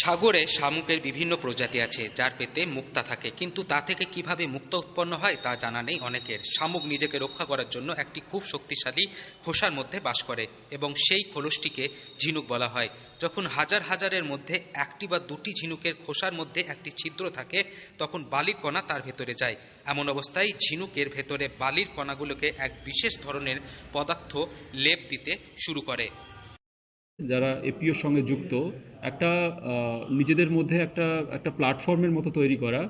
সাগরে শামুকের বিভিন্ন প্রজাতি আছে যার পেটে মুক্তা থাকে, কিন্তু তা থেকে কিভাবে মুক্তা উৎপন্ন হয় তা জানা নেই অনেকের। শামুক নিজেকে রক্ষা করার জন্য একটি খুব শক্তিশালী খোসার মধ্যে বাস করে এবং সেই খোলসটিকে ঝিনুক বলা হয়। যখন হাজার হাজারের মধ্যে একটি বা দুটি ঝিনুকের খোসার মধ্যে একটি ছিদ্র থাকে, তখন বালির কণা তার ভেতরে যায়। এমন অবস্থায় ঝিনুকের ভেতরে বালির কণাগুলোকে এক বিশেষ ধরনের পদার্থ লেপ দিতে শুরু করে। যারা এপিওর সঙ্গে যুক্ত একটা নিজেদের মধ্যে একটা একটা প্ল্যাটফর্মের মতো তৈরি করা,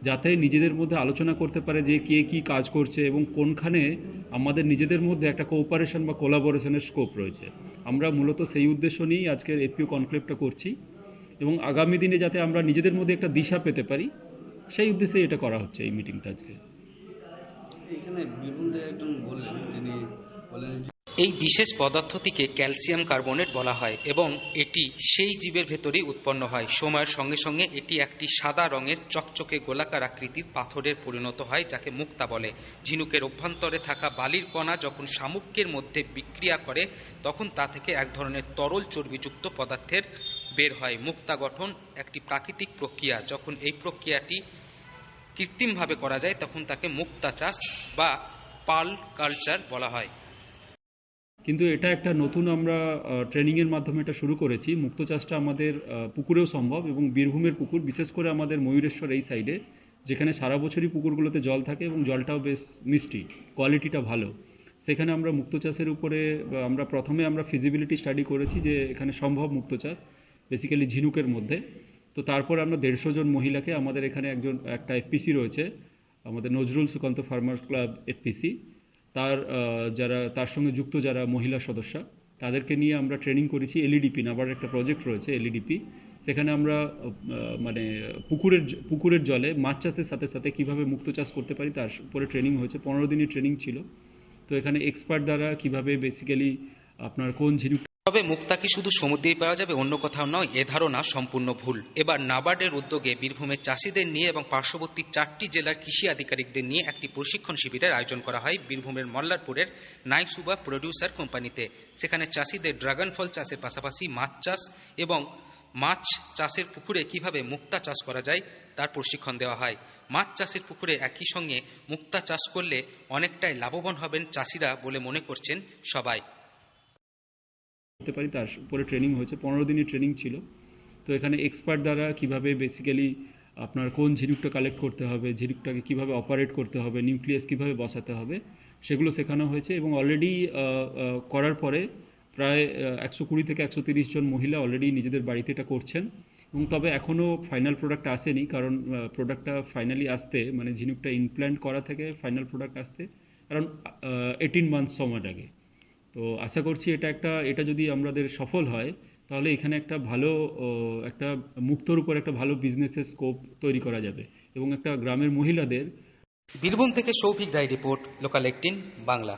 যাতে নিজেদের মধ্যে আলোচনা করতে পারে যে কে কী কাজ করছে এবং কোনখানে আমাদের নিজেদের মধ্যে একটা কোঅপারেশন বা কোলাবোরেশনের স্কোপ রয়েছে। আমরা মূলত সেই উদ্দেশ্য নিয়েই আজকের এপিও কনক্লেভটা করছি এবং আগামী দিনে যাতে আমরা নিজেদের মধ্যে একটা দিশা পেতে পারি, সেই উদ্দেশ্যে এটা করা হচ্ছে এই মিটিংটা আজকে। এখানে বীরভূমে একজন বললেন, যিনি বলেন এই বিশেষ পদার্থটিকে ক্যালসিয়াম কার্বনেট বলা হয় এবং এটি সেই জীবের ভেতরেই উৎপন্ন হয়। সময়ের সঙ্গে সঙ্গে এটি একটি সাদা রঙের চকচকে গোলাকার আকৃতির পাথরের পরিণত হয়, যাকে মুক্তা বলে। ঝিনুকের অভ্যন্তরে থাকা বালির কণা যখন শামুকের মধ্যে বিক্রিয়া করে, তখন তা থেকে এক ধরনের তরল চর্বিযুক্ত পদার্থের বের হয়। মুক্তা গঠন একটি প্রাকৃতিক প্রক্রিয়া। যখন এই প্রক্রিয়াটি কৃত্রিমভাবে করা যায়, তখন তাকে মুক্তা চাষ বা পার্ল কালচার বলা হয়। কিন্তু এটা একটা নতুন আমরা ট্রেনিংয়ের মাধ্যমে এটা শুরু করেছি। মুক্ত চাষটা আমাদের পুকুরেও সম্ভব এবং বীরভূমের পুকুর, বিশেষ করে আমাদের ময়ূরেশ্বর এই সাইডে, যেখানে সারা বছরই পুকুরগুলোতে জল থাকে এবং জলটাও বেশ মিষ্টি, কোয়ালিটিটা ভালো। সেখানে আমরা মুক্ত চাষের উপরে আমরা প্রথমে ফিজিবিলিটি স্টাডি করেছি যে এখানে সম্ভব মুক্ত চাষ, বেসিক্যালি ঝিনুকের মধ্যে। তো তারপর আমরা 150 জন মহিলাকে, আমাদের এখানে একটা এফপিসি রয়েছে, আমাদের Nazrul Sukanta farmer club FPC, তার সঙ্গে যুক্ত যারা মহিলা সদস্য, তাদেরকে নিয়ে আমরা ট্রেনিং করেছি। এলইডিপি নাবার একটা প্রজেক্ট রয়েছে এলইডিপি, সেখানে আমরা মানে পুকুরের জলে মাছ চাষের সাথে সাথে কীভাবে মুক্ত চাষ করতে পারি তার উপরে ট্রেনিং হয়েছে। 15 দিনের ট্রেনিং ছিল। তো এখানে এক্সপার্ট দ্বারা কীভাবে বেসিক্যালি আপনার কোন ঝিনুক। তবে মুক্তা কি শুধু সমুদ্রেই পাওয়া যাবে, অন্য কোথাও নয়, এ ধারণা সম্পূর্ণ ভুল। এবার নাবার্ডের উদ্যোগে বীরভূমের চাষিদের নিয়ে এবং পার্শ্ববর্তী 4টি জেলার কৃষি আধিকারিকদের নিয়ে একটি প্রশিক্ষণ শিবিরের আয়োজন করা হয় বীরভূমের মল্লারপুরের নাইসুবা প্রডিউসার কোম্পানিতে। সেখানে চাষিদের ড্রাগন ফল চাষের পাশাপাশি মাছ চাষ এবং মাছ চাষের পুকুরে কিভাবে মুক্তা চাষ করা যায় তার প্রশিক্ষণ দেওয়া হয়। মাছ চাষের পুকুরে একই সঙ্গে মুক্তা চাষ করলে অনেকটাই লাভবান হবেন চাষিরা বলে মনে করছেন সবাই। করতে পারি তার উপরে ট্রেনিং হয়েছে। 15 দিনের ট্রেনিং ছিল। তো এখানে এক্সপার্ট দ্বারা কীভাবে বেসিক্যালি আপনার কোন ঝিনুকটা কালেক্ট করতে হবে, ঝিনুকটাকে কীভাবে অপারেট করতে হবে, নিউক্লিয়াস কীভাবে বসাতে হবে, সেগুলো শেখানো হয়েছে এবং অলরেডি করার পরে প্রায় 120 থেকে 130 জন মহিলা অলরেডি নিজেদের বাড়িতে এটা করছেন। এবং তবে এখনও ফাইনাল প্রোডাক্ট আসেনি, কারণ প্রোডাক্টটা ফাইনালি আসতে, মানে ঝিনুকটা ইমপ্ল্যান্ট করা থেকে ফাইনাল প্রোডাক্ট আসতে অ্যারাউন্ড 18 মান্থস সময় লাগে। তো আশা করছি এটা যদি আমাদের সফল হয়, তাহলে এখানে একটা ভালো একটা মুক্তর উপর একটা ভালো বিজনেসের স্কোপ তৈরি করা যাবে এবং একটা গ্রামের মহিলাদের। বীরভূম থেকে সৌভিক রায় রিপোর্ট, লোকাল 18 বাংলা।